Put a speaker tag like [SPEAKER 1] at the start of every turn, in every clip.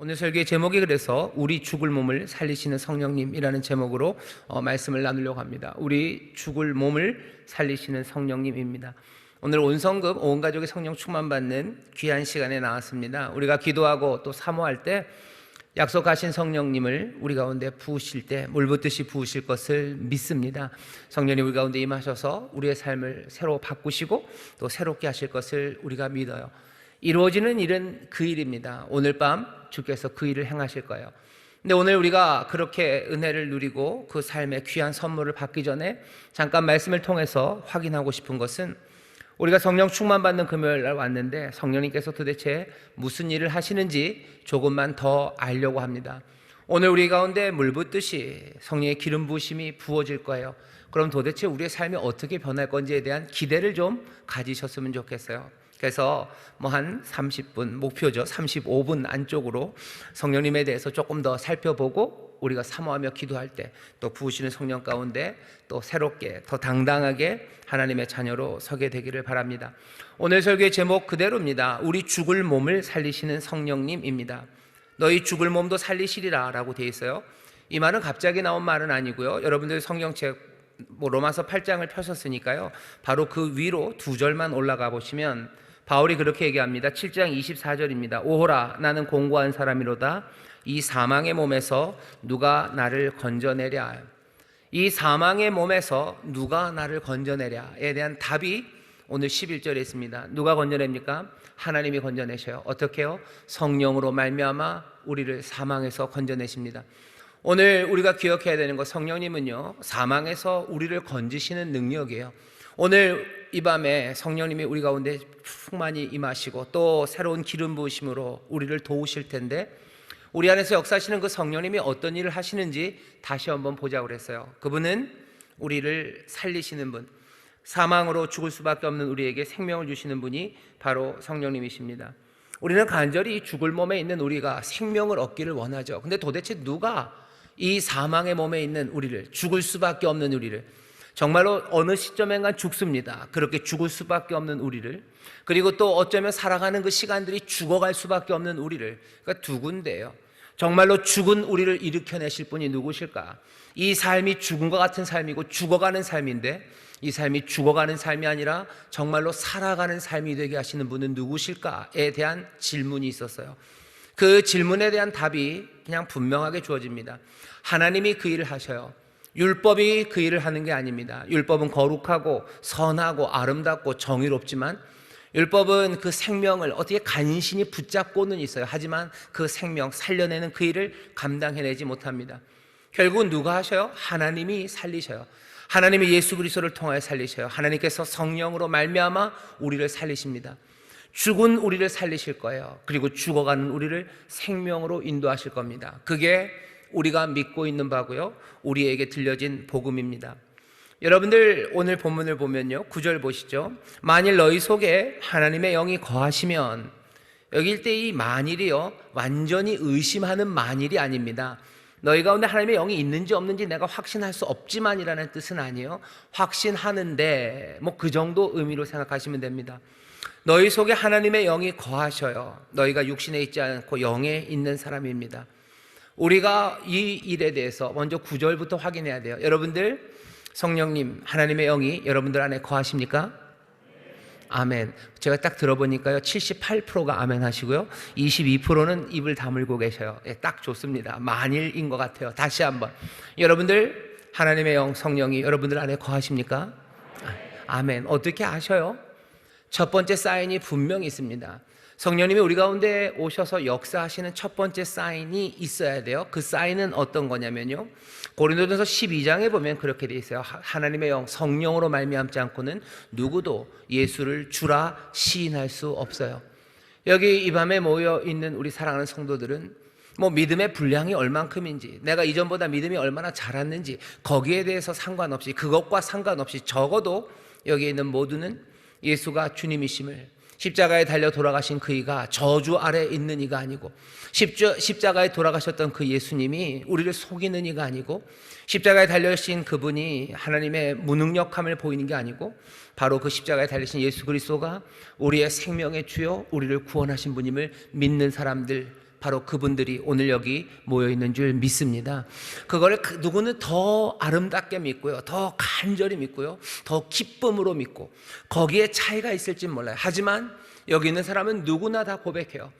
[SPEAKER 1] 오늘 설교의 제목이 그래서 우리 죽을 몸을 살리시는 성령님이라는 제목으로 말씀을 나누려고 합니다. 우리 죽을 몸을 살리시는 성령님입니다. 오늘 온 성급 온 가족의 성령 충만받는 귀한 시간에 나왔습니다. 우리가 기도하고 또 사모할 때 약속하신 성령님을 우리 가운데 부으실 때 물붓듯이 부으실 것을 믿습니다. 성령님 우리 가운데 임하셔서 우리의 삶을 새로 바꾸시고 또 새롭게 하실 것을 우리가 믿어요. 이루어지는 일은 그 일입니다. 오늘 밤 주께서 그 일을 행하실 거예요. 근데 오늘 우리가 그렇게 은혜를 누리고 그 삶의 귀한 선물을 받기 전에 잠깐 말씀을 통해서 확인하고 싶은 것은, 우리가 성령 충만받는 금요일 날 왔는데 성령님께서 도대체 무슨 일을 하시는지 조금만 더 알려고 합니다. 오늘 우리 가운데 물 붓듯이 성령의 기름 부으심이 부어질 거예요. 그럼 도대체 우리의 삶이 어떻게 변할 건지에 대한 기대를 좀 가지셨으면 좋겠어요. 그래서 한 30분, 목표죠, 35분 안쪽으로 성령님에 대해서 조금 더 살펴보고 우리가 사모하며 기도할 때 또 부으시는 성령 가운데 또 새롭게 더 당당하게 하나님의 자녀로 서게 되기를 바랍니다. 오늘 설교의 제목 그대로입니다. 우리 죽을 몸을 살리시는 성령님입니다. 너희 죽을 몸도 살리시리라 라고 되어 있어요. 이 말은 갑자기 나온 말은 아니고요, 여러분들 성경책 로마서 8장을 펴셨으니까요, 바로 그 위로 2절만 올라가 보시면 바울이 그렇게 얘기합니다. 7장 24절입니다. 오호라, 나는 공고한 사람이로다. 이 사망의 몸에서 누가 나를 건져내랴. 이 사망의 몸에서 누가 나를 건져내랴에 대한 답이 오늘 11절에 있습니다. 누가 건져냅니까? 하나님이 건져내셔요. 어떻게 해요? 성령으로 말미암아 우리를 사망에서 건져내십니다. 오늘 우리가 기억해야 되는 것, 성령님은요 사망에서 우리를 건지시는 능력이에요. 오늘 이 밤에 성령님이 우리 가운데 충만히 임하시고 또 새로운 기름 부으심으로 우리를 도우실 텐데, 우리 안에서 역사하시는 그 성령님이 어떤 일을 하시는지 다시 한번 보자고 그랬어요. 그분은 우리를 살리시는 분, 사망으로 죽을 수밖에 없는 우리에게 생명을 주시는 분이 바로 성령님이십니다. 우리는 간절히 죽을 몸에 있는 우리가 생명을 얻기를 원하죠. 근데 도대체 누가 이 사망의 몸에 있는 우리를, 죽을 수밖에 없는 우리를, 정말로 어느 시점엔간 죽습니다. 그렇게 죽을 수밖에 없는 우리를, 그리고 또 어쩌면 살아가는 그 시간들이 죽어갈 수밖에 없는 우리를, 그러니까 두 군데예요. 정말로 죽은 우리를 일으켜내실 분이 누구실까? 이 삶이 죽음과 같은 삶이고 죽어가는 삶인데, 이 삶이 죽어가는 삶이 아니라 정말로 살아가는 삶이 되게 하시는 분은 누구실까에 대한 질문이 있었어요. 그 질문에 대한 답이 그냥 분명하게 주어집니다. 하나님이 그 일을 하셔요. 율법이 그 일을 하는 게 아닙니다. 율법은 거룩하고 선하고 아름답고 정의롭지만, 율법은 그 생명을 어떻게 간신히 붙잡고는 있어요. 하지만 그 생명 살려내는 그 일을 감당해내지 못합니다. 결국은 누가 하셔요? 하나님이 살리셔요. 하나님이 예수 그리스도를 통하여 살리셔요. 하나님께서 성령으로 말미암아 우리를 살리십니다. 죽은 우리를 살리실 거예요. 그리고 죽어가는 우리를 생명으로 인도하실 겁니다. 그게 우리가 믿고 있는 바고요, 우리에게 들려진 복음입니다. 여러분들 오늘 본문을 보면요, 9절 보시죠. 만일 너희 속에 하나님의 영이 거하시면, 여기 때 이 만일이요 완전히 의심하는 만일이 아닙니다. 너희 가운데 하나님의 영이 있는지 없는지 내가 확신할 수 없지만이라는 뜻은 아니에요. 확신하는데 그 정도 의미로 생각하시면 됩니다. 너희 속에 하나님의 영이 거하셔요. 너희가 육신에 있지 않고 영에 있는 사람입니다. 우리가 이 일에 대해서 먼저 9절부터 확인해야 돼요. 여러분들 성령님, 하나님의 영이 여러분들 안에 거하십니까? 아멘. 제가 딱 들어보니까요 78%가 아멘 하시고요 22%는 입을 다물고 계셔요. 딱 좋습니다. 만일인 것 같아요. 다시 한번, 여러분들 하나님의 영, 성령이 여러분들 안에 거하십니까? 아멘. 어떻게 아셔요? 첫 번째 사인이 분명히 있습니다. 성령님이 우리 가운데 오셔서 역사하시는 첫 번째 사인이 있어야 돼요. 그 사인은 어떤 거냐면요, 고린도전서 12장에 보면 그렇게 돼 있어요. 하나님의 영, 성령으로 말미암지 않고는 누구도 예수를 주라 시인할 수 없어요. 여기 이 밤에 모여 있는 우리 사랑하는 성도들은 믿음의 분량이 얼만큼인지, 내가 이전보다 믿음이 얼마나 자랐는지, 거기에 대해서 상관없이, 그것과 상관없이 적어도 여기 있는 모두는 예수가 주님이심을, 십자가에 달려 돌아가신 그 이가 저주 아래 있는 이가 아니고, 십자가에 돌아가셨던 그 예수님이 우리를 속이는 이가 아니고, 십자가에 달려신 그분이 하나님의 무능력함을 보이는 게 아니고, 바로 그 십자가에 달리신 예수 그리스도가 우리의 생명의 주요 우리를 구원하신 분임을 믿는 사람들, 바로 그분들이 오늘 여기 모여 있는 줄 믿습니다. 그걸 누구는 더 아름답게 믿고요, 더 간절히 믿고요, 더 기쁨으로 믿고 거기에 차이가 있을지 몰라요. 하지만 여기 있는 사람은 누구나 다 고백해요.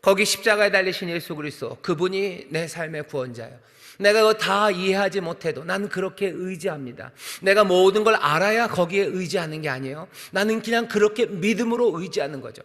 [SPEAKER 1] 거기 십자가에 달리신 예수 그리스도, 그분이 내 삶의 구원자예요. 내가 그거 다 이해하지 못해도 나는 그렇게 의지합니다. 내가 모든 걸 알아야 거기에 의지하는 게 아니에요. 나는 그냥 그렇게 믿음으로 의지하는 거죠.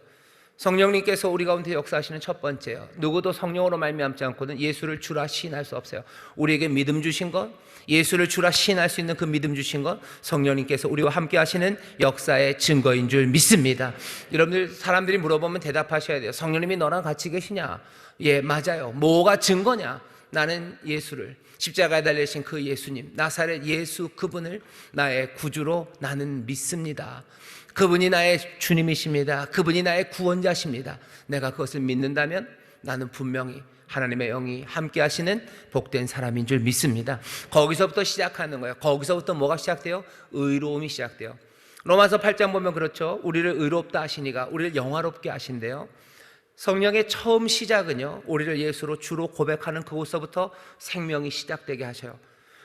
[SPEAKER 1] 성령님께서 우리 가운데 역사하시는 첫 번째요, 누구도 성령으로 말미암지 않고는 예수를 주라 시인할 수 없어요. 우리에게 믿음 주신 것, 예수를 주라 시인할 수 있는 그 믿음 주신 것, 성령님께서 우리와 함께 하시는 역사의 증거인 줄 믿습니다. 여러분들, 사람들이 물어보면 대답하셔야 돼요. 성령님이 너랑 같이 계시냐? 예, 맞아요. 뭐가 증거냐? 나는 예수를, 십자가에 달리신 그 예수님, 나사렛 예수, 그분을 나의 구주로 나는 믿습니다. 그분이 나의 주님이십니다. 그분이 나의 구원자십니다. 내가 그것을 믿는다면 나는 분명히 하나님의 영이 함께 하시는 복된 사람인 줄 믿습니다. 거기서부터 시작하는 거예요. 거기서부터 뭐가 시작돼요? 의로움이 시작돼요. 로마서 8장 보면 그렇죠. 우리를 의롭다 하시니가 우리를 영화롭게 하신대요. 성령의 처음 시작은요, 우리를 예수로 주로 고백하는 그곳서부터 생명이 시작되게 하셔요.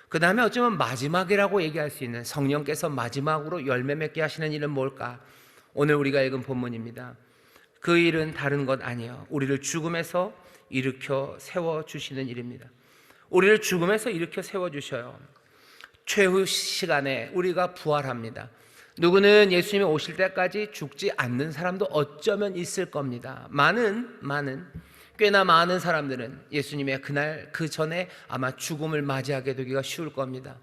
[SPEAKER 1] 그 다음에 어쩌면 마지막이라고 얘기할 수 있는, 성령께서 마지막으로 열매 맺게 하시는 일은 뭘까? 오늘 우리가 읽은 본문입니다. 그 일은 다른 것 아니에요. 우리를 죽음에서 일으켜 세워주시는 일입니다. 우리를 죽음에서 일으켜 세워주셔요. 최후 시간에 우리가 부활합니다. 누구는 예수님이 오실 때까지 죽지 않는 사람도 어쩌면 있을 겁니다. 꽤나 많은 사람들은 예수님의 그날 그 전에 아마 죽음을 맞이하게 되기가 쉬울 겁니다.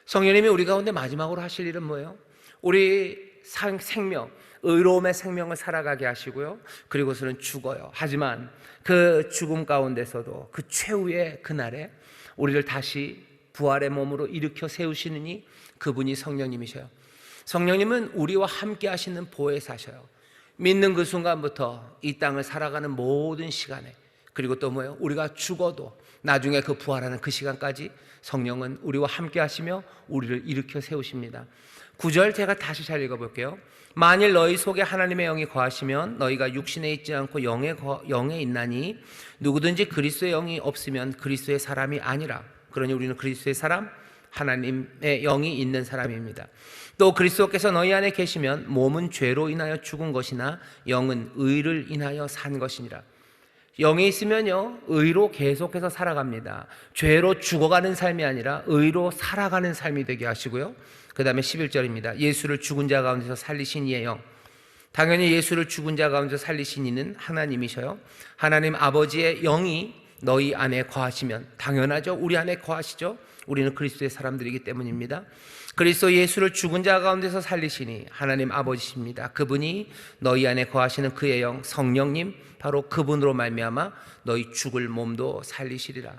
[SPEAKER 1] 성령님이 우리 가운데 마지막으로 하실 일은 뭐예요? 우리 생명, 의로움의 생명을 살아가게 하시고요, 그리고서는 죽어요. 하지만 그 죽음 가운데서도 그 최후의 그날에 우리를 다시 부활의 몸으로 일으켜 세우시느니 그분이 성령님이셔요. 성령님은 우리와 함께 하시는 보혜사셔요. 믿는 그 순간부터 이 땅을 살아가는 모든 시간에, 그리고 또 뭐예요? 우리가 죽어도 나중에 그 부활하는 그 시간까지 성령은 우리와 함께 하시며 우리를 일으켜 세우십니다. 9절 제가 다시 잘 읽어볼게요. 만일 너희 속에 하나님의 영이 거하시면 너희가 육신에 있지 않고 영에 있나니 누구든지 그리스도의 영이 없으면 그리스도의 사람이 아니라. 그러니 우리는 그리스도의 사람, 하나님의 영이 있는 사람입니다. 또 그리스도께서 너희 안에 계시면 몸은 죄로 인하여 죽은 것이나 영은 의를 인하여 산 것이니라. 영이 있으면요, 의로 계속해서 살아갑니다. 죄로 죽어가는 삶이 아니라 의로 살아가는 삶이 되게 하시고요. 그 다음에 11절입니다. 예수를 죽은 자 가운데서 살리신 이의 영. 당연히 예수를 죽은 자 가운데서 살리신 이는 하나님이셔요. 하나님 아버지의 영이 너희 안에 거하시면 당연하죠. 우리 안에 거하시죠. 우리는 그리스도의 사람들이기 때문입니다. 그리스도 예수를 죽은 자 가운데서 살리시니 하나님 아버지십니다. 그분이 너희 안에 거하시는 그의 영 성령님, 바로 그분으로 말미암아 너희 죽을 몸도 살리시리라.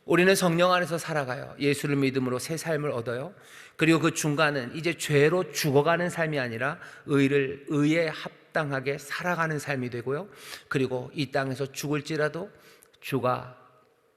[SPEAKER 1] 우리는 성령 안에서 살아가요. 예수를 믿음으로 새 삶을 얻어요. 그리고 그 중간은 이제 죄로 죽어가는 삶이 아니라 의에 합당하게 살아가는 삶이 되고요. 그리고 이 땅에서 죽을지라도 주가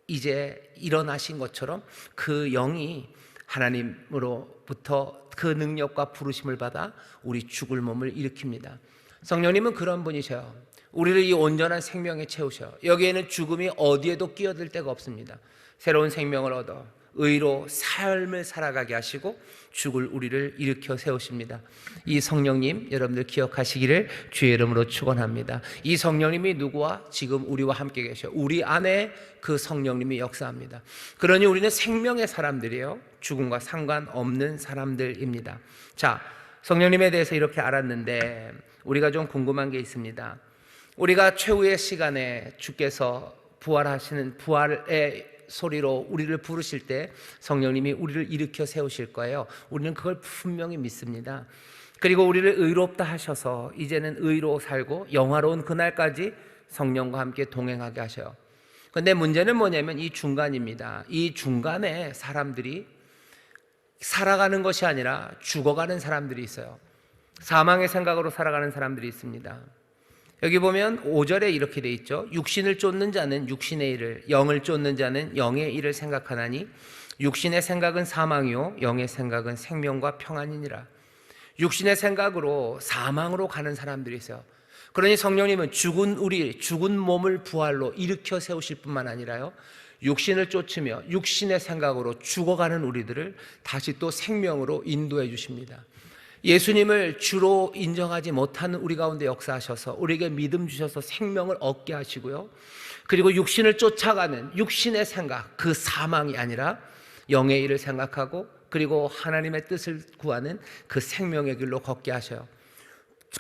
[SPEAKER 1] 이제 일어나신 것처럼 그 영이 하나님으로부터 그 능력과 부르심을 받아 우리 죽을 몸을 일으킵니다. 성령님은 그런 분이셔요. 우리를 이 온전한 생명에 채우셔요. 여기에는 죽음이 어디에도 끼어들 데가 없습니다. 새로운 생명을 얻어 의로 삶을 살아가게 하시고 죽을 우리를 일으켜 세우십니다. 이 성령님 여러분들 기억하시기를 주의 이름으로 축원합니다. 이 성령님이 누구와 지금 우리와 함께 계셔. 우리 안에 그 성령님이 역사합니다. 그러니 우리는 생명의 사람들이에요. 죽음과 상관없는 사람들입니다. 자, 성령님에 대해서 이렇게 알았는데 우리가 좀 궁금한 게 있습니다. 우리가 최후의 시간에 주께서 부활하시는 부활의 소리로 우리를 부르실 때 성령님이 우리를 일으켜 세우실 거예요. 우리는 그걸 분명히 믿습니다. 그리고 우리를 의롭다 하셔서 이제는 의로 살고 영화로운 그날까지 성령과 함께 동행하게 하셔요. 그런데 문제는 뭐냐면 이 중간입니다. 이 중간에 사람들이 살아가는 것이 아니라 죽어가는 사람들이 있어요. 사망의 생각으로 살아가는 사람들이 있습니다. 여기 보면 5절에 이렇게 돼 있죠. 육신을 쫓는 자는 육신의 일을, 영을 쫓는 자는 영의 일을 생각하나니 육신의 생각은 사망이요 영의 생각은 생명과 평안이니라. 육신의 생각으로 사망으로 가는 사람들이 있어요. 그러니 성령님은 죽은 몸을 부활로 일으켜 세우실 뿐만 아니라요, 육신을 쫓으며 육신의 생각으로 죽어가는 우리들을 다시 또 생명으로 인도해 주십니다. 예수님을 주로 인정하지 못하는 우리 가운데 역사하셔서 우리에게 믿음 주셔서 생명을 얻게 하시고요, 그리고 육신을 쫓아가는 육신의 생각, 그 사망이 아니라 영의 일을 생각하고 그리고 하나님의 뜻을 구하는 그 생명의 길로 걷게 하셔요.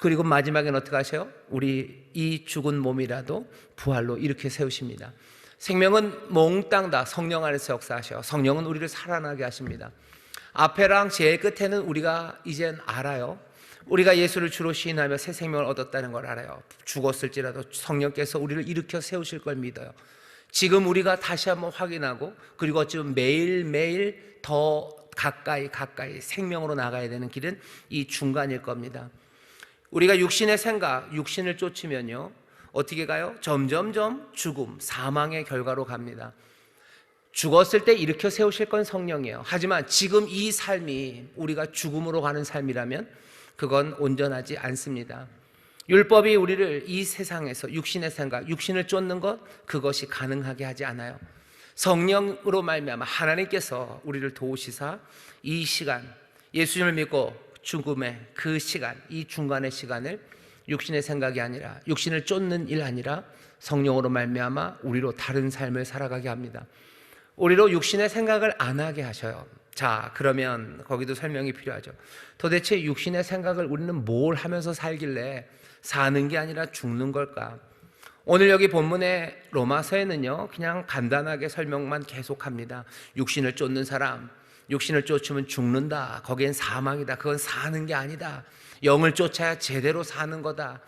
[SPEAKER 1] 그리고 마지막엔 어떻게 하셔요? 우리 이 죽은 몸이라도 부활로 이렇게 세우십니다. 생명은 몽땅 다 성령 안에서 역사하셔요. 성령은 우리를 살아나게 하십니다. 앞에랑 제일 끝에는 우리가 이젠 알아요. 우리가 예수를 주로 시인하며 새 생명을 얻었다는 걸 알아요. 죽었을지라도 성령께서 우리를 일으켜 세우실 걸 믿어요. 지금 우리가 다시 한번 확인하고 그리고 어쩌면 매일매일 더 가까이 생명으로 나가야 되는 길은 이 중간일 겁니다. 우리가 육신의 생각, 육신을 쫓으면요 어떻게 가요? 점점점 죽음, 사망의 결과로 갑니다. 죽었을 때 일으켜 세우실 건 성령이에요. 하지만 지금 이 삶이 우리가 죽음으로 가는 삶이라면 그건 온전하지 않습니다. 율법이 우리를 이 세상에서 육신의 생각, 육신을 쫓는 것, 그것이 가능하게 하지 않아요. 성령으로 말미암아 하나님께서 우리를 도우시사 이 시간, 예수님을 믿고 죽음의 그 시간, 이 중간의 시간을 육신의 생각이 아니라 육신을 쫓는 일 아니라 성령으로 말미암아 우리로 다른 삶을 살아가게 합니다. 우리로 육신의 생각을 안 하게 하셔요. 자, 그러면 거기도 설명이 필요하죠. 도대체 육신의 생각을 우리는 뭘 하면서 살길래 사는 게 아니라 죽는 걸까? 오늘 여기 본문의 로마서에는요 그냥 간단하게 설명만 계속합니다. 육신을 쫓는 사람, 육신을 쫓으면 죽는다, 거기엔 사망이다, 그건 사는 게 아니다, 영을 쫓아야 제대로 사는 거다.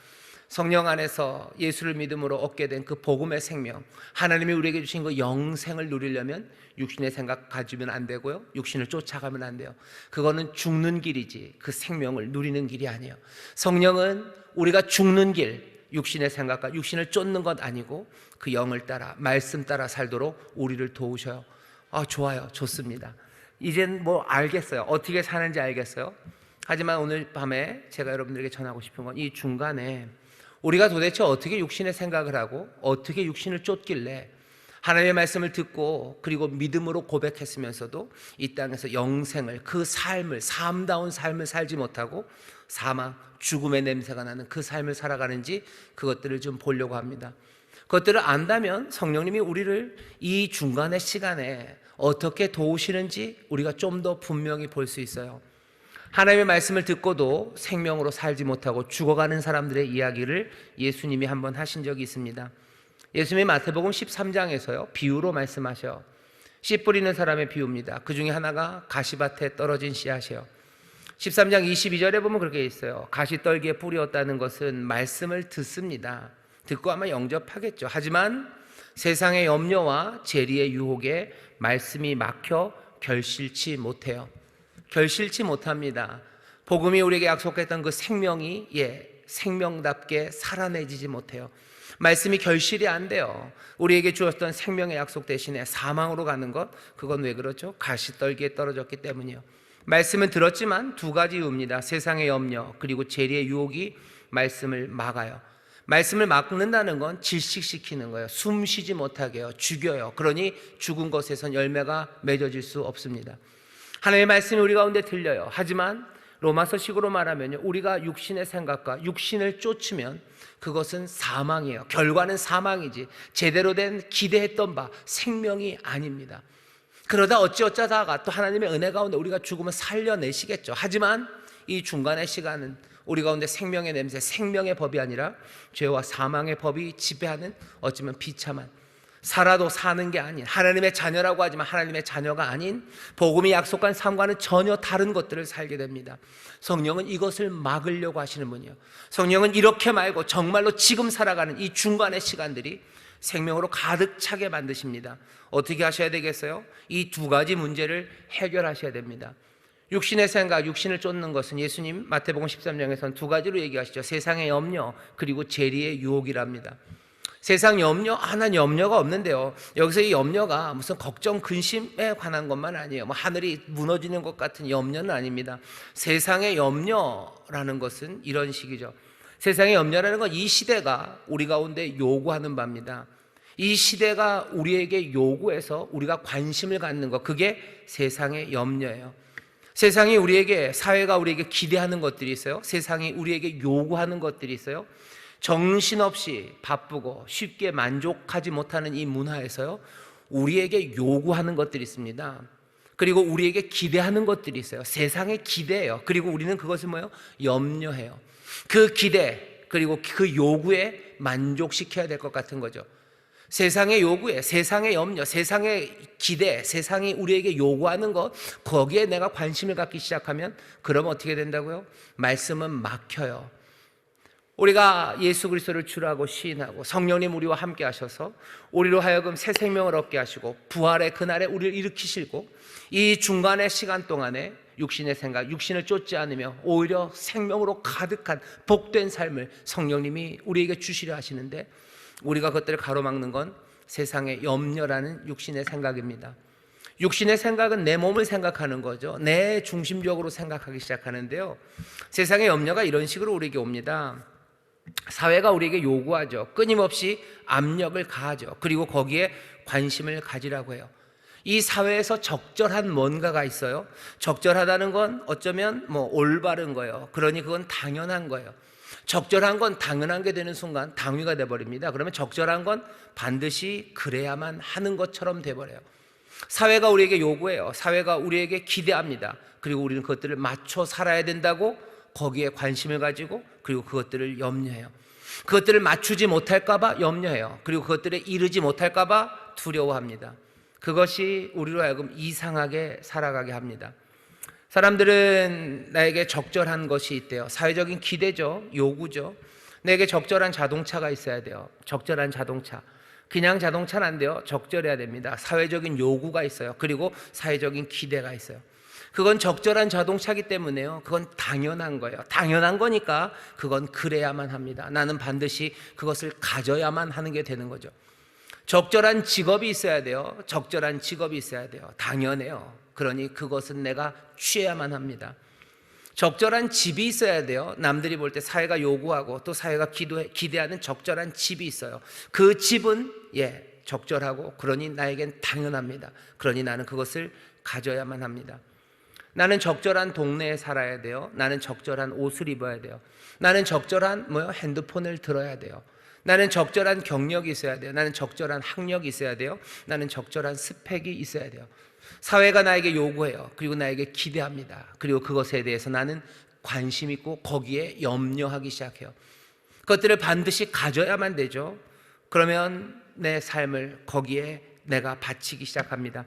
[SPEAKER 1] 성령 안에서 예수를 믿음으로 얻게 된 그 복음의 생명, 하나님이 우리에게 주신 그 영생을 누리려면 육신의 생각 가지면 안 되고요, 육신을 쫓아가면 안 돼요. 그거는 죽는 길이지 그 생명을 누리는 길이 아니에요. 성령은 우리가 죽는 길, 육신의 생각과 육신을 쫓는 것 아니고 그 영을 따라 말씀 따라 살도록 우리를 도우셔요. 좋아요, 좋습니다. 이젠 뭐 알겠어요, 어떻게 사는지 알겠어요. 하지만 오늘 밤에 제가 여러분들에게 전하고 싶은 건 이 중간에 우리가 도대체 어떻게 육신의 생각을 하고 어떻게 육신을 쫓길래 하나님의 말씀을 듣고 그리고 믿음으로 고백했으면서도 이 땅에서 영생을, 그 삶을, 삶다운 삶을 살지 못하고 사망, 죽음의 냄새가 나는 그 삶을 살아가는지 그것들을 좀 보려고 합니다. 그것들을 안다면 성령님이 우리를 이 중간의 시간에 어떻게 도우시는지 우리가 좀 더 분명히 볼 수 있어요. 하나님의 말씀을 듣고도 생명으로 살지 못하고 죽어가는 사람들의 이야기를 예수님이 한번 하신 적이 있습니다. 예수님이 마태복음 13장에서요 비유로 말씀하셔. 씨 뿌리는 사람의 비유입니다. 그 중에 하나가 가시밭에 떨어진 씨앗이에요. 13장 22절에 보면 그렇게 있어요. 가시떨기에 뿌리었다는 것은 말씀을 듣습니다. 듣고 아마 영접하겠죠. 하지만 세상의 염려와 재리의 유혹에 말씀이 막혀 결실치 못해요. 결실치 못합니다. 복음이 우리에게 약속했던 그 생명이 생명답게 살아내지지 못해요. 말씀이 결실이 안 돼요. 우리에게 주었던 생명의 약속 대신에 사망으로 가는 것, 그건 왜 그렇죠? 가시떨기에 떨어졌기 때문이요. 말씀은 들었지만 두 가지 이유입니다. 세상의 염려 그리고 재리의 유혹이 말씀을 막아요. 말씀을 막는다는 건 질식시키는 거예요. 숨 쉬지 못하게 해요. 죽여요. 그러니 죽은 것에선 열매가 맺어질 수 없습니다. 하나님의 말씀이 우리 가운데 들려요. 하지만 로마서식으로 말하면 우리가 육신의 생각과 육신을 쫓으면 그것은 사망이에요. 결과는 사망이지 제대로 된 기대했던 바 생명이 아닙니다. 그러다 어찌어쩌다가 또 하나님의 은혜 가운데 우리가 죽으면 살려내시겠죠. 하지만 이 중간의 시간은 우리 가운데 생명의 냄새, 생명의 법이 아니라 죄와 사망의 법이 지배하는 어쩌면 비참한, 살아도 사는 게 아닌, 하나님의 자녀라고 하지만 하나님의 자녀가 아닌 복음이 약속한 삶과는 전혀 다른 것들을 살게 됩니다. 성령은 이것을 막으려고 하시는 분이에요. 성령은 이렇게 말고 정말로 지금 살아가는 이 중간의 시간들이 생명으로 가득 차게 만드십니다. 어떻게 하셔야 되겠어요? 이 두 가지 문제를 해결하셔야 됩니다. 육신의 생각, 육신을 쫓는 것은 예수님 마태복음 13장에서는 두 가지로 얘기하시죠. 세상의 염려 그리고 재리의 유혹이랍니다. 세상 염려, 난 염려가 없는데요. 여기서 이 염려가 무슨 걱정, 근심에 관한 것만 아니에요. 하늘이 무너지는 것 같은 염려는 아닙니다. 세상의 염려라는 것은 이런 식이죠. 세상의 염려라는 건 이 시대가 우리 가운데 요구하는 바입니다. 이 시대가 우리에게 요구해서 우리가 관심을 갖는 것, 그게 세상의 염려예요. 세상이 우리에게, 사회가 우리에게 기대하는 것들이 있어요. 세상이 우리에게 요구하는 것들이 있어요. 정신없이 바쁘고 쉽게 만족하지 못하는 이 문화에서요, 우리에게 요구하는 것들이 있습니다. 그리고 우리에게 기대하는 것들이 있어요. 세상의 기대예요. 그리고 우리는 그것을 뭐예요? 염려해요. 그 기대, 그리고 그 요구에 만족시켜야 될 것 같은 거죠. 세상의 요구에, 세상의 염려, 세상의 기대, 세상이 우리에게 요구하는 것, 거기에 내가 관심을 갖기 시작하면 그러면 어떻게 된다고요? 말씀은 막혀요. 우리가 예수 그리스도를 주라고 시인하고 성령님 우리와 함께 하셔서 우리로 하여금 새 생명을 얻게 하시고 부활의 그날에 우리를 일으키시고 이 중간의 시간 동안에 육신의 생각, 육신을 쫓지 않으며 오히려 생명으로 가득한 복된 삶을 성령님이 우리에게 주시려 하시는데, 우리가 그것들을 가로막는 건 세상의 염려라는 육신의 생각입니다. 육신의 생각은 내 몸을 생각하는 거죠. 내 중심적으로 생각하기 시작하는데요, 세상의 염려가 이런 식으로 우리에게 옵니다. 사회가 우리에게 요구하죠. 끊임없이 압력을 가하죠. 그리고 거기에 관심을 가지라고 해요. 이 사회에서 적절한 뭔가가 있어요. 적절하다는 건 어쩌면 올바른 거예요. 그러니 그건 당연한 거예요. 적절한 건 당연한 게 되는 순간 당위가 돼버립니다. 그러면 적절한 건 반드시 그래야만 하는 것처럼 돼버려요. 사회가 우리에게 요구해요. 사회가 우리에게 기대합니다. 그리고 우리는 그것들을 맞춰 살아야 된다고 거기에 관심을 가지고, 그리고 그것들을 염려해요. 그것들을 맞추지 못할까봐 염려해요. 그리고 그것들에 이르지 못할까봐 두려워합니다. 그것이 우리로 하여금 이상하게 살아가게 합니다. 사람들은 나에게 적절한 것이 있대요. 사회적인 기대죠. 요구죠. 내게 적절한 자동차가 있어야 돼요. 적절한 자동차. 그냥 자동차는 안 돼요. 적절해야 됩니다. 사회적인 요구가 있어요. 그리고 사회적인 기대가 있어요. 그건 적절한 자동차이기 때문에요, 그건 당연한 거예요. 당연한 거니까 그건 그래야만 합니다. 나는 반드시 그것을 가져야만 하는 게 되는 거죠. 적절한 직업이 있어야 돼요. 적절한 직업이 있어야 돼요. 당연해요. 그러니 그것은 내가 취해야만 합니다. 적절한 집이 있어야 돼요. 남들이 볼 때 사회가 요구하고 또 사회가 기대하는 적절한 집이 있어요. 그 집은 적절하고 그러니 나에겐 당연합니다. 그러니 나는 그것을 가져야만 합니다. 나는 적절한 동네에 살아야 돼요. 나는 적절한 옷을 입어야 돼요. 나는 적절한 핸드폰을 들어야 돼요. 나는 적절한 경력이 있어야 돼요. 나는 적절한 학력이 있어야 돼요. 나는 적절한 스펙이 있어야 돼요. 사회가 나에게 요구해요. 그리고 나에게 기대합니다. 그리고 그것에 대해서 나는 관심 있고 거기에 염려하기 시작해요. 그것들을 반드시 가져야만 되죠. 그러면 내 삶을 거기에 내가 바치기 시작합니다.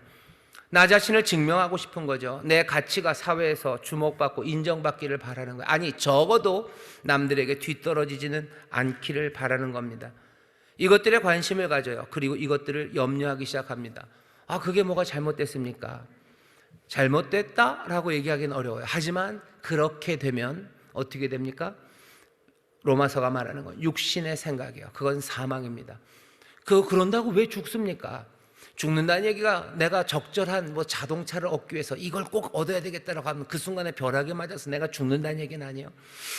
[SPEAKER 1] 나 자신을 증명하고 싶은 거죠. 내 가치가 사회에서 주목받고 인정받기를 바라는 거예요. 아니, 적어도 남들에게 뒤떨어지지는 않기를 바라는 겁니다. 이것들에 관심을 가져요. 그리고 이것들을 염려하기 시작합니다. 그게 뭐가 잘못됐습니까? 잘못됐다라고 얘기하기는 어려워요. 하지만 그렇게 되면 어떻게 됩니까? 로마서가 말하는 건 육신의 생각이에요. 그건 사망입니다. 그런다고 왜 죽습니까? 죽는다는 얘기가 내가 적절한 자동차를 얻기 위해서 이걸 꼭 얻어야 되겠다라고 하면 그 순간에 벼락에 맞아서 내가 죽는다는 얘기는 아니에요.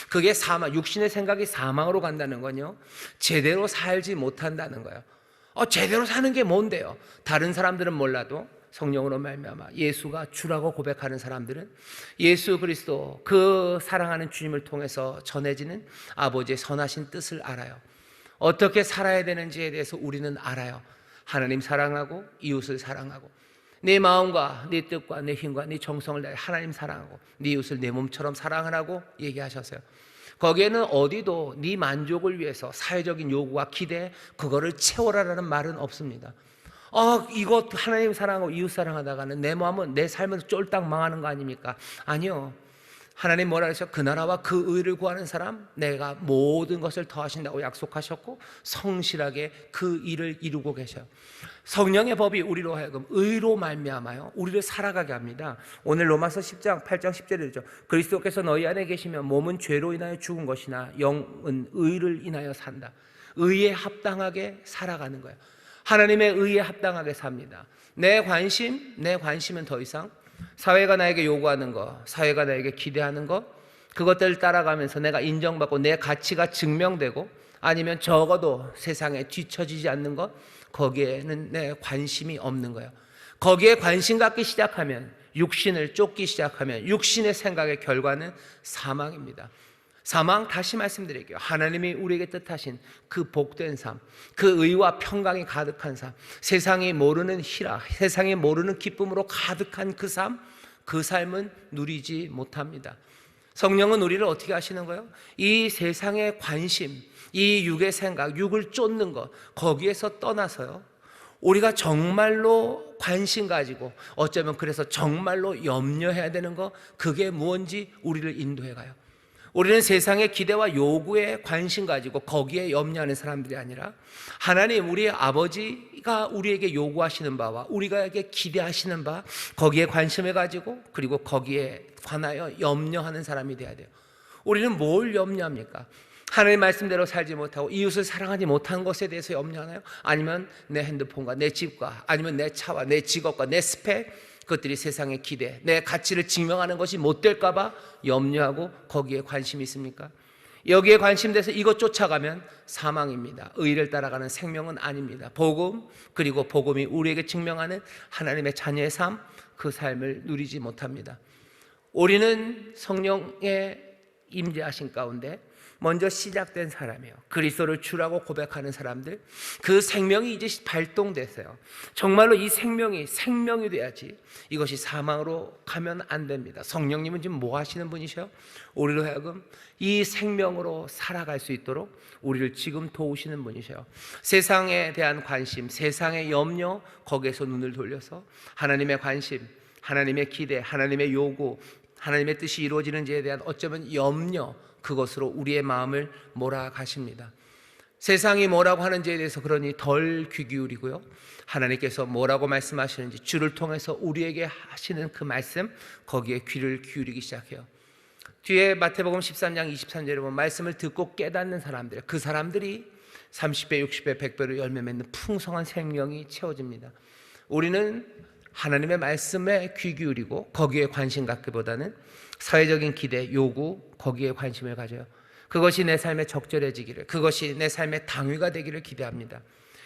[SPEAKER 1] 그게 사망, 육신의 생각이 사망으로 간다는 건요, 제대로 살지 못한다는 거예요. 제대로 사는 게 뭔데요? 다른 사람들은 몰라도 성령으로 말미암아 예수가 주라고 고백하는 사람들은 예수 그리스도, 그 사랑하는 주님을 통해서 전해지는 아버지의 선하신 뜻을 알아요. 어떻게 살아야 되는지에 대해서 우리는 알아요. 하나님 사랑하고 이웃을 사랑하고 네 마음과 네 뜻과 네 힘과 네 정성을 다해 하나님 사랑하고 네 이웃을 내 몸처럼 사랑하라고 얘기하셨어요. 거기에는 어디도 네 만족을 위해서 사회적인 요구와 기대, 그거를 채워라라는 말은 없습니다. 이거 하나님 사랑하고 이웃 사랑하다가는 내 마음은, 내 삶은 쫄딱 망하는 거 아닙니까? 아니요. 하나님 뭐라 하셔? 그 나라와 그 의를 구하는 사람 내가 모든 것을 더하신다고 약속하셨고 성실하게 그 일을 이루고 계셔요. 성령의 법이 우리로 하여금 의로 말미암아요 우리를 살아가게 합니다. 오늘 로마서 10장 8장 10절에 있죠. 그리스도께서 너희 안에 계시면 몸은 죄로 인하여 죽은 것이나 영은 의를 인하여 산다. 의에 합당하게 살아가는 거예요. 하나님의 의에 합당하게 삽니다. 내 관심은 더 이상 사회가 나에게 요구하는 것, 사회가 나에게 기대하는 것, 그것들을 따라가면서 내가 인정받고 내 가치가 증명되고, 아니면 적어도 세상에 뒤처지지 않는 것, 거기에는 내 관심이 없는 거예요. 거기에 관심 갖기 시작하면, 육신을 쫓기 시작하면 육신의 생각의 결과는 사망입니다. 사망, 다시 말씀드릴게요. 하나님이 우리에게 뜻하신 그 복된 삶, 그 의와 평강이 가득한 삶, 세상이 모르는 희락, 세상이 모르는 기쁨으로 가득한 그 삶, 그 삶은 누리지 못합니다. 성령은 우리를 어떻게 하시는 거예요? 이 세상의 관심, 이 육의 생각, 육을 쫓는 것, 거기에서 떠나서요, 우리가 정말로 관심 가지고, 어쩌면 그래서 정말로 염려해야 되는 것, 그게 무엇인지 우리를 인도해 가요. 우리는 세상의 기대와 요구에 관심 가지고 거기에 염려하는 사람들이 아니라, 하나님 우리의 아버지가 우리에게 요구하시는 바와 우리에게 기대하시는 바, 거기에 관심을 가지고, 그리고 거기에 관하여 염려하는 사람이 되어야 돼요. 우리는 뭘 염려합니까? 하나님 말씀대로 살지 못하고 이웃을 사랑하지 못한 것에 대해서 염려하나요? 아니면 내 핸드폰과 내 집과, 아니면 내 차와 내 직업과 내 스펙, 그것들이 세상의 기대, 내 가치를 증명하는 것이 못 될까 봐 염려하고 거기에 관심이 있습니까? 여기에 관심돼서 이것 쫓아가면 사망입니다. 의를 따라가는 생명은 아닙니다. 복음, 그리고 복음이 우리에게 증명하는 하나님의 자녀의 삶, 그 삶을 누리지 못합니다. 우리는 성령의 임재하신 가운데 먼저 시작된 사람이에요. 그리스도를 주라고 고백하는 사람들, 그 생명이 이제 발동됐어요. 정말로 이 생명이 생명이 돼야지 이것이 사망으로 가면 안 됩니다. 성령님은 지금 뭐 하시는 분이셔요? 우리로 하여금 이 생명으로 살아갈 수 있도록 우리를 지금 도우시는 분이셔요. 세상에 대한 관심, 세상의 염려, 거기에서 눈을 돌려서 하나님의 관심, 하나님의 기대, 하나님의 요구, 하나님의 뜻이 이루어지는지에 대한 어쩌면 염려, 그것으로 우리의 마음을 몰아가십니다. 세상이 뭐라고 하는지에 대해서 그러니 덜 귀 기울이고요, 하나님께서 뭐라고 말씀하시는지 주를 통해서 우리에게 하시는 그 말씀, 거기에 귀를 기울이기 시작해요. 뒤에 마태복음 13장 23절에 보면 말씀을 듣고 깨닫는 사람들, 그 사람들이 30배, 60배, 100배로 열매 맺는 풍성한 생명이 채워집니다. 우리는 하나님의 말씀에 귀 기울이고 거기에 관심 갖기보다는 사회적인 기대, 요구, 거기에 관심을 가져요. 그것이 내 삶에 적절해지기를, 그것이 내 삶의 당위가 되기를 기대합니다.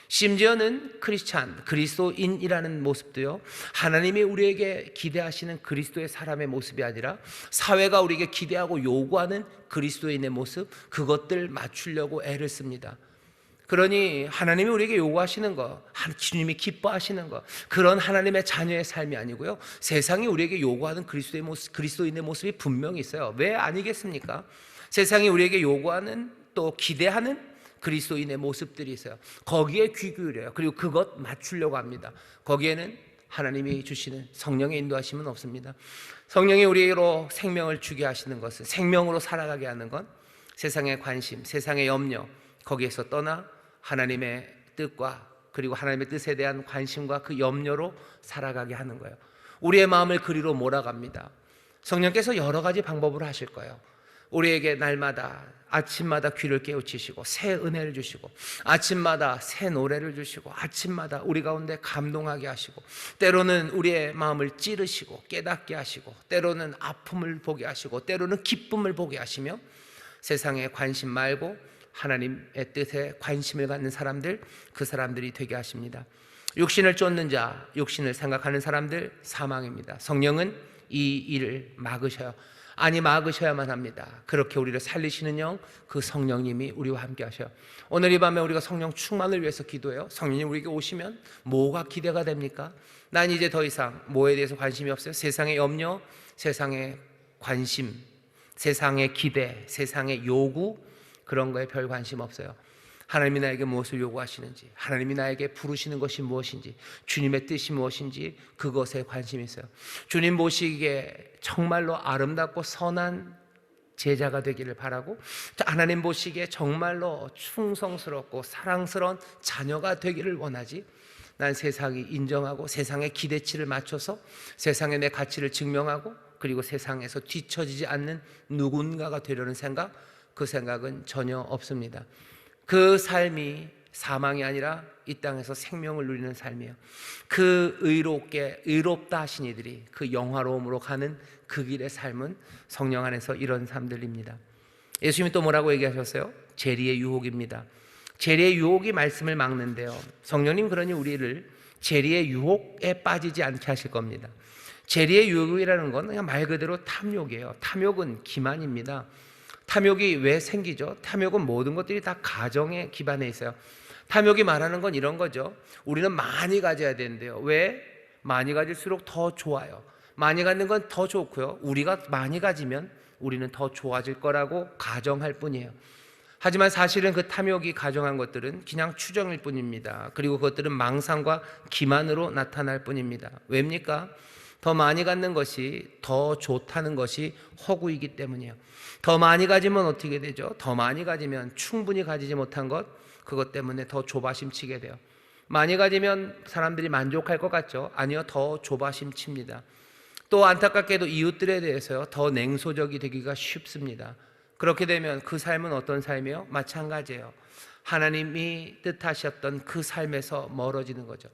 [SPEAKER 1] 심지어는 크리스찬, 그리스도인이라는 모습도요, 하나님이 우리에게 기대하시는 그리스도의 사람의 모습이 아니라 사회가 우리에게 기대하고 요구하는 그리스도인의 모습, 그것들 맞추려고 애를 씁니다. 그러니 하나님이 우리에게 요구하시는 것, 주님이 기뻐하시는 것, 그런 하나님의 자녀의 삶이 아니고요, 세상이 우리에게 요구하는 그리스도인의 모습이 분명히 있어요. 왜 아니겠습니까? 세상이 우리에게 요구하는, 또 기대하는 그리스도인의 모습들이 있어요. 거기에 귀 기울여요. 그리고 그것 맞추려고 합니다. 거기에는 하나님이 주시는 성령의 인도하심은 없습니다. 성령이 우리로 생명을 주게 하시는 것은, 생명으로 살아가게 하는 건 세상의 관심, 세상의 염려, 거기에서 떠나 하나님의 뜻과, 그리고 하나님의 뜻에 대한 관심과 그 염려로 살아가게 하는 거예요. 우리의 마음을 그리로 몰아갑니다. 성령께서 여러 가지 방법으로 하실 거예요. 우리에게 날마다, 아침마다 귀를 깨우치시고 새 은혜를 주시고, 아침마다 새 노래를 주시고, 아침마다 우리 가운데 감동하게 하시고, 때로는 우리의 마음을 찌르시고 깨닫게 하시고, 때로는 아픔을 보게 하시고, 때로는 기쁨을 보게 하시며, 세상에 관심 말고 하나님의 뜻에 관심을 갖는 사람들, 그 사람들이 되게 하십니다. 육신을 쫓는 자, 육신을 생각하는 사람들, 사망입니다. 성령은 이 일을 막으셔요. 아니, 막으셔야만 합니다. 그렇게 우리를 살리시는 영, 그 성령님이 우리와 함께 하셔요. 오늘 이 밤에 우리가 성령 충만을 위해서 기도해요. 성령님 우리에게 오시면 뭐가 기대가 됩니까? 난 이제 더 이상 뭐에 대해서 관심이 없어요. 세상의 염려, 세상의 관심, 세상의 기대, 세상의 요구, 그런 거에 별 관심 없어요. 하나님이 나에게 무엇을 요구하시는지, 하나님이 나에게 부르시는 것이 무엇인지, 주님의 뜻이 무엇인지, 그것에 관심이 있어요. 주님 보시기에 정말로 아름답고 선한 제자가 되기를 바라고, 하나님 보시기에 정말로 충성스럽고 사랑스러운 자녀가 되기를 원하지, 난 세상이 인정하고 세상의 기대치를 맞춰서 세상에 내 가치를 증명하고, 그리고 세상에서 뒤처지지 않는 누군가가 되려는 생각, 그 생각은 전혀 없습니다. 그 삶이 사망이 아니라 이 땅에서 생명을 누리는 삶이에요. 의롭다 하신 이들이 그 영화로움으로 가는 그 길의 삶은 성령 안에서 이런 삶들입니다. 예수님이 또 뭐라고 얘기하셨어요? 재리의 유혹입니다. 재리의 유혹이 말씀을 막는데요, 성령님 그러니 우리를 재리의 유혹에 빠지지 않게 하실 겁니다. 재리의 유혹이라는 건 그냥 말 그대로 탐욕이에요. 탐욕은 기만입니다. 탐욕이 왜 생기죠? 탐욕은 모든 것들이 다 가정에 기반해 있어요. 탐욕이 말하는 건 이런 거죠. 우리는 많이 가져야 되는데요, 왜? 많이 가질수록 더 좋아요. 많이 갖는 건 더 좋고요, 우리가 많이 가지면 우리는 더 좋아질 거라고 가정할 뿐이에요. 하지만 사실은 그 탐욕이 가정한 것들은 그냥 추정일 뿐입니다. 그리고 그것들은 망상과 기만으로 나타날 뿐입니다. 왜입니까? 더 많이 갖는 것이 더 좋다는 것이 허구이기 때문이에요. 더 많이 가지면 어떻게 되죠? 더 많이 가지면 충분히 가지지 못한 것, 그것 때문에 더 조바심 치게 돼요. 많이 가지면 사람들이 만족할 것 같죠? 아니요, 더 조바심 칩니다. 또 안타깝게도 이웃들에 대해서요, 더 냉소적이 되기가 쉽습니다. 그렇게 되면 그 삶은 어떤 삶이에요? 마찬가지예요. 하나님이 뜻하셨던 그 삶에서 멀어지는 거죠.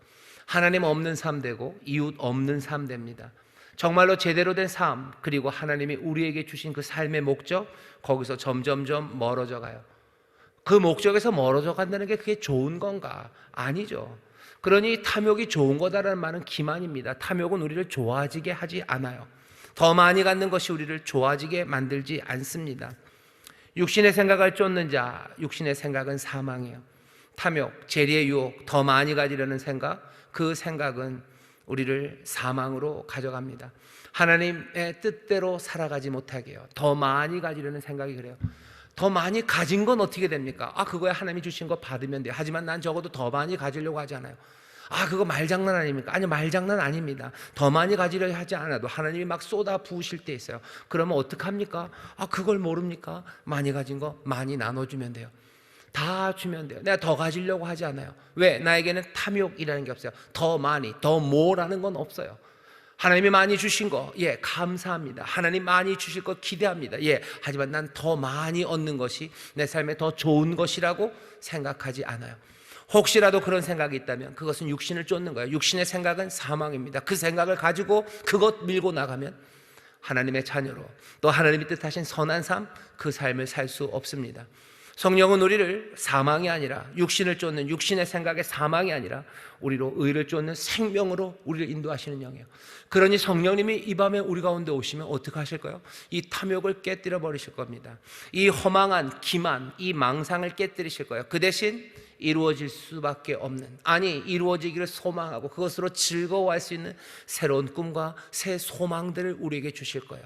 [SPEAKER 1] 하나님 없는 삶 되고 이웃 없는 삶 됩니다. 정말로 제대로 된 삶, 그리고 하나님이 우리에게 주신 그 삶의 목적, 거기서 점점점 멀어져 가요. 그 목적에서 멀어져 간다는 게 그게 좋은 건가? 아니죠. 그러니 탐욕이 좋은 거다라는 말은 기만입니다. 탐욕은 우리를 좋아지게 하지 않아요. 더 많이 갖는 것이 우리를 좋아지게 만들지 않습니다. 육신의 생각을 쫓는 자, 육신의 생각은 사망이에요. 탐욕, 재리의 유혹, 더 많이 가지려는 생각, 그 생각은 우리를 사망으로 가져갑니다. 하나님의 뜻대로 살아가지 못하게 해요. 더 많이 가지려는 생각이 그래요. 더 많이 가진 건 어떻게 됩니까? 그거야 하나님이 주신 거 받으면 돼요. 하지만 난 적어도 더 많이 가지려고 하잖아요. 그거 말장난 아닙니까? 아니, 말장난 아닙니다. 더 많이 가지려 하지 않아도 하나님이 막 쏟아 부으실 때 있어요. 그러면 어떡합니까? 그걸 모릅니까? 많이 가진 거 많이 나눠주면 돼요. 다 주면 돼요. 내가 더 가지려고 하지 않아요. 왜? 나에게는 탐욕이라는 게 없어요. 더 많이, 더 뭐라는 건 없어요. 하나님이 많이 주신 거, 감사합니다. 하나님 많이 주실 거 기대합니다. 하지만 난 더 많이 얻는 것이 내 삶에 더 좋은 것이라고 생각하지 않아요. 혹시라도 그런 생각이 있다면 그것은 육신을 쫓는 거예요. 육신의 생각은 사망입니다. 그 생각을 가지고 그것 밀고 나가면 하나님의 자녀로, 또 하나님이 뜻하신 선한 삶, 그 삶을 살 수 없습니다. 성령은 우리를 사망이 아니라, 육신을 쫓는 육신의 생각의 사망이 아니라 우리로 의를 쫓는 생명으로 우리를 인도하시는 영이에요. 그러니 성령님이 이 밤에 우리 가운데 오시면 어떻게 하실까요? 이 탐욕을 깨뜨려 버리실 겁니다. 이 허망한 기만, 이 망상을 깨뜨리실 거예요. 그 대신 이루어질 수밖에 없는, 이루어지기를 소망하고 그것으로 즐거워할 수 있는 새로운 꿈과 새 소망들을 우리에게 주실 거예요.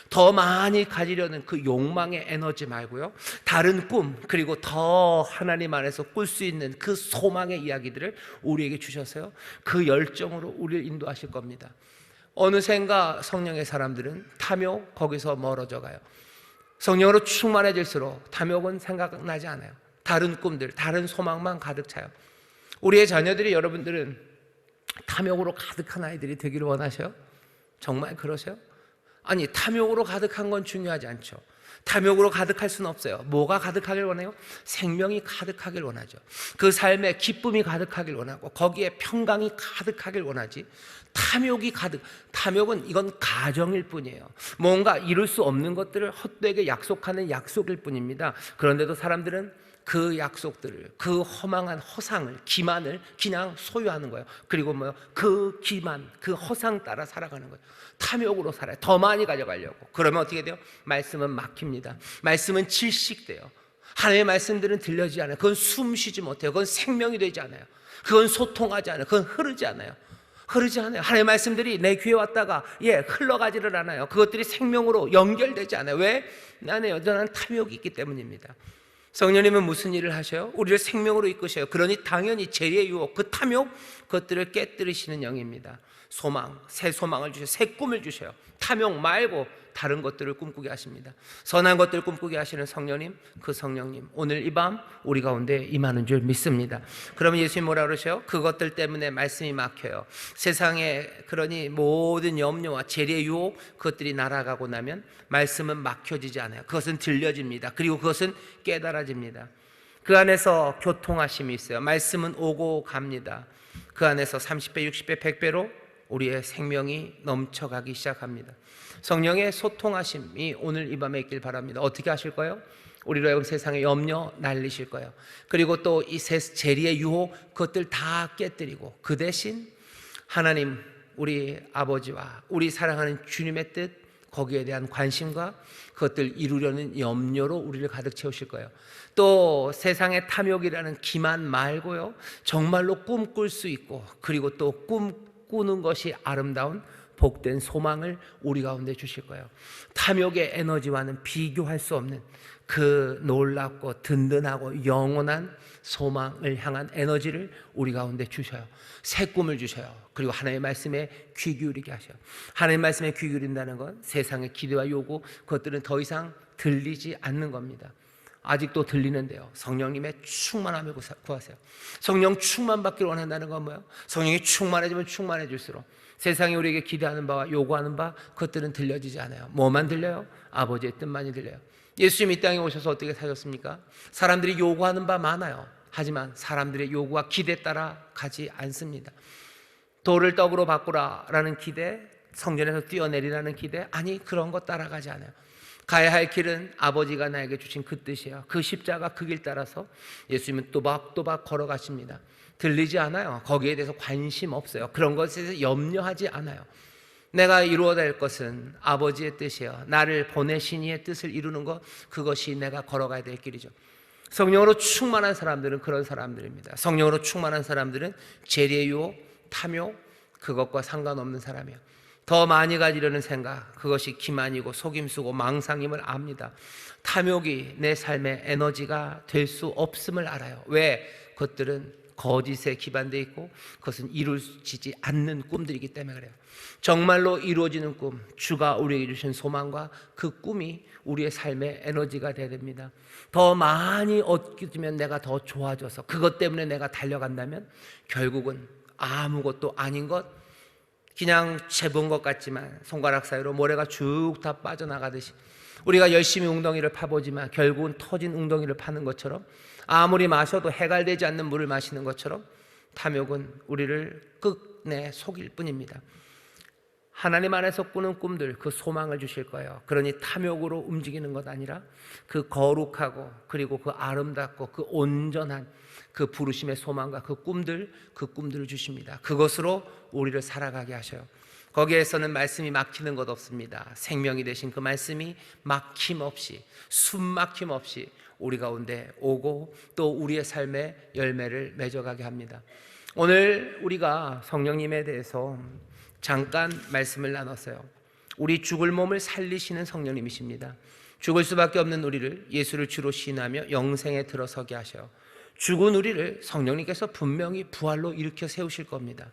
[SPEAKER 1] 더 많이 가지려는 그 욕망의 에너지 말고요, 다른 꿈, 그리고 더 하나님 안에서 꿀 수 있는 그 소망의 이야기들을 우리에게 주셔서요, 그 열정으로 우리를 인도하실 겁니다. 어느샌가 성령의 사람들은 탐욕, 거기서 멀어져 가요. 성령으로 충만해질수록 탐욕은 생각나지 않아요. 다른 꿈들, 다른 소망만 가득 차요. 우리의 자녀들이, 여러분들은 탐욕으로 가득한 아이들이 되기를 원하셔요? 정말 그러세요? 탐욕으로 가득한 건 중요하지 않죠. 탐욕으로 가득할 수는 없어요. 뭐가 가득하길 원해요? 생명이 가득하길 원하죠. 그 삶에 기쁨이 가득하길 원하고 거기에 평강이 가득하길 원하지, 탐욕은 이건 가정일 뿐이에요. 뭔가 이룰 수 없는 것들을 헛되게 약속하는 약속일 뿐입니다. 그런데도 사람들은 그 약속들을, 그 허망한 허상을, 기만을 그냥 소유하는 거예요. 그리고 그 기만, 그 허상 따라 살아가는 거예요. 탐욕으로 살아요. 더 많이 가져가려고. 그러면 어떻게 돼요? 말씀은 막힙니다. 말씀은 질식돼요. 하나님의 말씀들은 들려지지 않아요. 그건 숨 쉬지 못해요. 그건 생명이 되지 않아요. 그건 소통하지 않아요. 그건 흐르지 않아요. 하나님의 말씀들이 내 귀에 왔다가 흘러가지를 않아요. 그것들이 생명으로 연결되지 않아요. 왜? 나는 여전한 탐욕이 있기 때문입니다. 성령님은 무슨 일을 하셔요? 우리를 생명으로 이끄셔요. 그러니 당연히 재리의 유혹, 그 탐욕, 그것들을 깨뜨리시는 영입니다. 소망, 새 소망을 주셔요. 새 꿈을 주셔요. 탐욕 말고 다른 것들을 꿈꾸게 하십니다. 선한 것들을 꿈꾸게 하시는 성령님, 그 성령님 오늘 이 밤 우리 가운데 임하는 줄 믿습니다. 그러면 예수님 뭐라 그러셔요? 그것들 때문에 말씀이 막혀요. 세상에 그러니 모든 염려와 재리의 유혹, 그것들이 날아가고 나면 말씀은 막혀지지 않아요. 그것은 들려집니다. 그리고 그것은 깨달아집니다. 그 안에서 교통하심이 있어요. 말씀은 오고 갑니다. 그 안에서 30배, 60배, 100배로 우리의 생명이 넘쳐가기 시작합니다. 성령의 소통하심이 오늘 이 밤에 있길 바랍니다. 어떻게 하실 거예요? 우리로 하여금 세상의 염려 날리실 거예요. 그리고 또 이 재리의 유혹, 그것들 다 깨뜨리고 그 대신 하나님 우리 아버지와 우리 사랑하는 주님의 뜻, 거기에 대한 관심과 그것들 이루려는 염려로 우리를 가득 채우실 거예요. 또 세상의 탐욕이라는 기만 말고요, 정말로 꿈꿀 수 있고, 그리고 또 꿈꾸는 것이 아름다운 복된 소망을 우리 가운데 주실 거예요. 탐욕의 에너지와는 비교할 수 없는 그 놀랍고 든든하고 영원한 소망을 향한 에너지를 우리 가운데 주셔요. 새 꿈을 주셔요. 그리고 하나님의 말씀에 귀 기울이게 하셔요. 하나님의 말씀에 귀 기울인다는 건 세상의 기대와 요구, 그것들은 더 이상 들리지 않는 겁니다. 아직도 들리는데요, 성령님의 충만함을 구하세요. 성령 충만 받기를 원한다는 건 뭐예요? 성령이 충만해지면 충만해질수록 세상이 우리에게 기대하는 바와 요구하는 바, 그것들은 들려지지 않아요. 뭐만 들려요? 아버지의 뜻만이 들려요. 예수님 이 땅에 오셔서 어떻게 사셨습니까? 사람들이 요구하는 바 많아요. 하지만 사람들의 요구와 기대 따라 가지 않습니다. 돌을 떡으로 바꾸라라는 기대, 성전에서 뛰어내리라는 기대, 아니 그런 거 따라가지 않아요. 가야 할 길은 아버지가 나에게 주신 그 뜻이에요. 그 십자가 그 길 따라서 예수님은 또박또박 걸어가십니다. 들리지 않아요. 거기에 대해서 관심 없어요. 그런 것에 대해서 염려하지 않아요. 내가 이루어야 될 것은 아버지의 뜻이에요. 나를 보내신 이의 뜻을 이루는 것, 그것이 내가 걸어가야 될 길이죠. 성령으로 충만한 사람들은 그런 사람들입니다. 성령으로 충만한 사람들은 재리의 유혹, 탐욕, 그것과 상관없는 사람이에요. 더 많이 가지려는 생각, 그것이 기만이고 속임수고 망상임을 압니다. 탐욕이 내 삶의 에너지가 될 수 없음을 알아요. 왜? 그것들은 거짓에 기반되어 있고 그것은 이루어지지 않는 꿈들이기 때문에 그래요. 정말로 이루어지는 꿈, 주가 우리에게 주신 소망과 그 꿈이 우리의 삶의 에너지가 되어야 됩니다. 더 많이 얻기면 내가 더 좋아져서 그것 때문에 내가 달려간다면 결국은 아무것도 아닌 것, 그냥 재본 것 같지만 손가락 사이로 모래가 쭉 다 빠져나가듯이 우리가 열심히 웅덩이를 파보지만 결국은 터진 웅덩이를 파는 것처럼, 아무리 마셔도 해갈되지 않는 물을 마시는 것처럼 탐욕은 우리를 끝내 속일 뿐입니다. 하나님 안에서 꾸는 꿈들, 그 소망을 주실 거예요. 그러니 탐욕으로 움직이는 것 아니라 그 거룩하고 그리고 그 아름답고 그 온전한 그 부르심의 소망과 그 꿈들을 주십니다. 그것으로 우리를 살아가게 하셔요. 거기에서는 말씀이 막히는 것 없습니다. 생명이 되신 그 말씀이 막힘없이, 숨막힘없이 우리 가운데 오고 또 우리의 삶의 열매를 맺어가게 합니다. 오늘 우리가 성령님에 대해서 잠깐 말씀을 나눴어요. 우리 죽을 몸을 살리시는 성령님이십니다. 죽을 수밖에 없는 우리를 예수를 주로 시인하며 영생에 들어서게 하셔요. 죽은 우리를 성령님께서 분명히 부활로 일으켜 세우실 겁니다.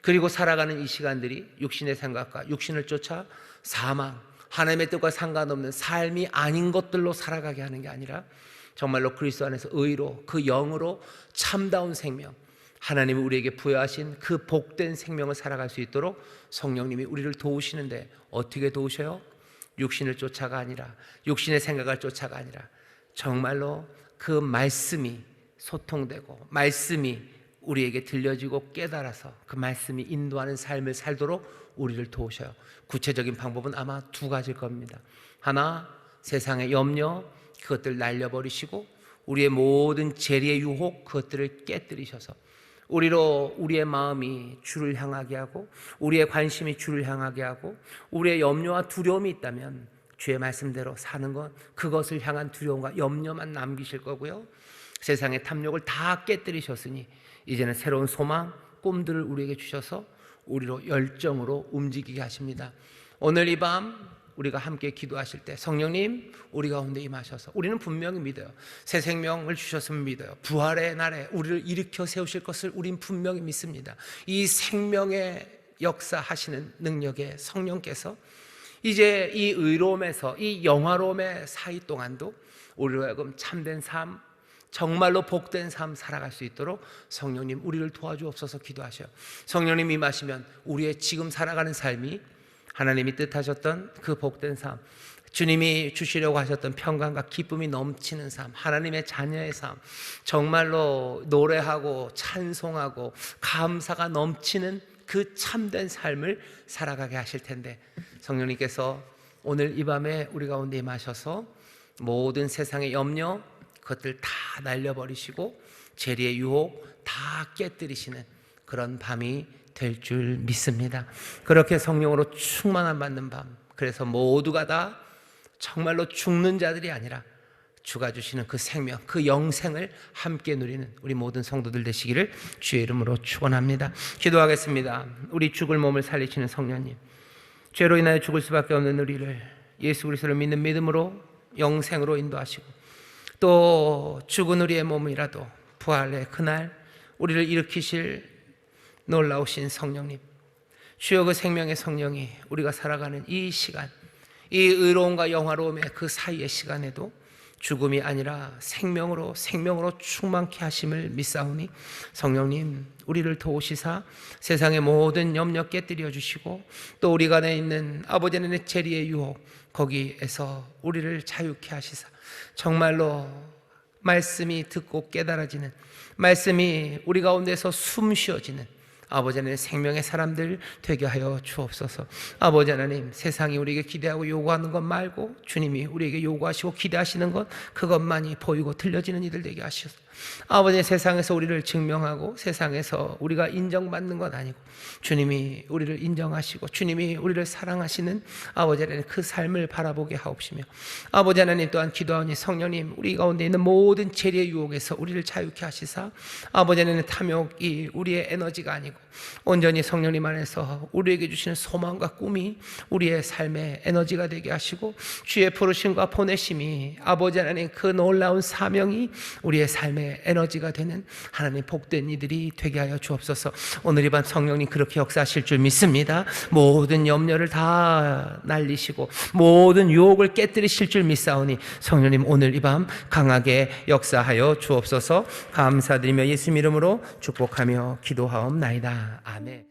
[SPEAKER 1] 그리고 살아가는 이 시간들이 육신의 생각과 육신을 쫓아 사망, 하나님의 뜻과 상관없는 삶이 아닌 것들로 살아가게 하는 게 아니라 정말로 그리스도 안에서 의로, 그 영으로 참다운 생명, 하나님이 우리에게 부여하신 그 복된 생명을 살아갈 수 있도록 성령님이 우리를 도우시는데, 어떻게 도우셔요? 육신을 쫓아가 아니라, 육신의 생각을 쫓아가 아니라 정말로 그 말씀이 소통되고 말씀이 우리에게 들려지고 깨달아서 그 말씀이 인도하는 삶을 살도록 우리를 도우셔요. 구체적인 방법은 아마 두 가지일 겁니다. 하나, 세상의 염려, 그것들 날려버리시고 우리의 모든 재리의 유혹, 그것들을 깨뜨리셔서 우리로 우리의 마음이 주를 향하게 하고 우리의 관심이 주를 향하게 하고 우리의 염려와 두려움이 있다면 주의 말씀대로 사는 것, 그것을 향한 두려움과 염려만 남기실 거고요. 세상의 탐욕을 다 깨뜨리셨으니 이제는 새로운 소망, 꿈들을 우리에게 주셔서 우리로 열정으로 움직이게 하십니다. 오늘 이 밤 우리가 함께 기도하실 때 성령님 우리 가운데 임하셔서 우리는 분명히 믿어요. 새 생명을 주셨으면 믿어요. 부활의 날에 우리를 일으켜 세우실 것을 우린 분명히 믿습니다. 이 생명의 역사하시는 능력의 성령께서 이제 이 의로움에서 이 영화로움의 사이 동안도 우리로 하여금 참된 삶, 정말로 복된 삶 살아갈 수 있도록 성령님 우리를 도와주옵소서 기도하셔요. 성령님 임하시면 우리의 지금 살아가는 삶이 하나님이 뜻하셨던 그 복된 삶, 주님이 주시려고 하셨던 평강과 기쁨이 넘치는 삶, 하나님의 자녀의 삶, 정말로 노래하고 찬송하고 감사가 넘치는 그 참된 삶을 살아가게 하실 텐데, 성령님께서 오늘 이 밤에 우리 가운데 임하셔서 모든 세상의 염려, 그것들 다 날려버리시고 재리의 유혹 다 깨뜨리시는 그런 밤이 될 줄 믿습니다. 그렇게 성령으로 충만함 받는 밤, 그래서 모두가 다 정말로 죽는 자들이 아니라 주가 주시는 그 생명, 그 영생을 함께 누리는 우리 모든 성도들 되시기를 주의 이름으로 축원합니다. 기도하겠습니다. 우리 죽을 몸을 살리시는 성령님, 죄로 인하여 죽을 수밖에 없는 우리를 예수 그리스도를 믿는 믿음으로 영생으로 인도하시고, 또 죽은 우리의 몸이라도 부활의 그날 우리를 일으키실 놀라우신 성령님, 주여 그 생명의 성령이 우리가 살아가는 이 시간, 이 의로움과 영화로움의 그 사이의 시간에도 죽음이 아니라 생명으로 충만케 하심을 믿사오니, 성령님 우리를 도우시사 세상의 모든 염려 깨뜨려 주시고, 또 우리 안에 있는 아버지 하나님의 재리의 유혹, 거기에서 우리를 자유케 하시사 정말로 말씀이 듣고 깨달아지는, 말씀이 우리 가운데서 숨 쉬어지는 아버지 하나님 생명의 사람들 되게 하여 주옵소서. 아버지 하나님, 세상이 우리에게 기대하고 요구하는 것 말고 주님이 우리에게 요구하시고 기대하시는 것, 그것만이 보이고 들려지는 이들 되게 하시옵소서. 아버지, 세상에서 우리를 증명하고 세상에서 우리가 인정받는 것 아니고 주님이 우리를 인정하시고 주님이 우리를 사랑하시는 아버지 하나님 그 삶을 바라보게 하옵시며, 아버지 하나님 또한 기도하니 성령님 우리 가운데 있는 모든 재리의 유혹에서 우리를 자유케 하시사, 아버지 하나님 탐욕이 우리의 에너지가 아니고 온전히 성령님 안에서 우리에게 주시는 소망과 꿈이 우리의 삶의 에너지가 되게 하시고, 주의 부르심과 보내심이 아버지 하나님 그 놀라운 사명이 우리의 삶의 에너지가 되는 하나님 복된 이들이 되게 하여 주옵소서. 오늘 이 밤 성령님 그렇게 역사하실 줄 믿습니다. 모든 염려를 다 날리시고 모든 유혹을 깨뜨리실 줄 믿사오니, 성령님 오늘 이 밤 강하게 역사하여 주옵소서. 감사드리며 예수 이름으로 축복하며 기도하옵나이다. 아멘.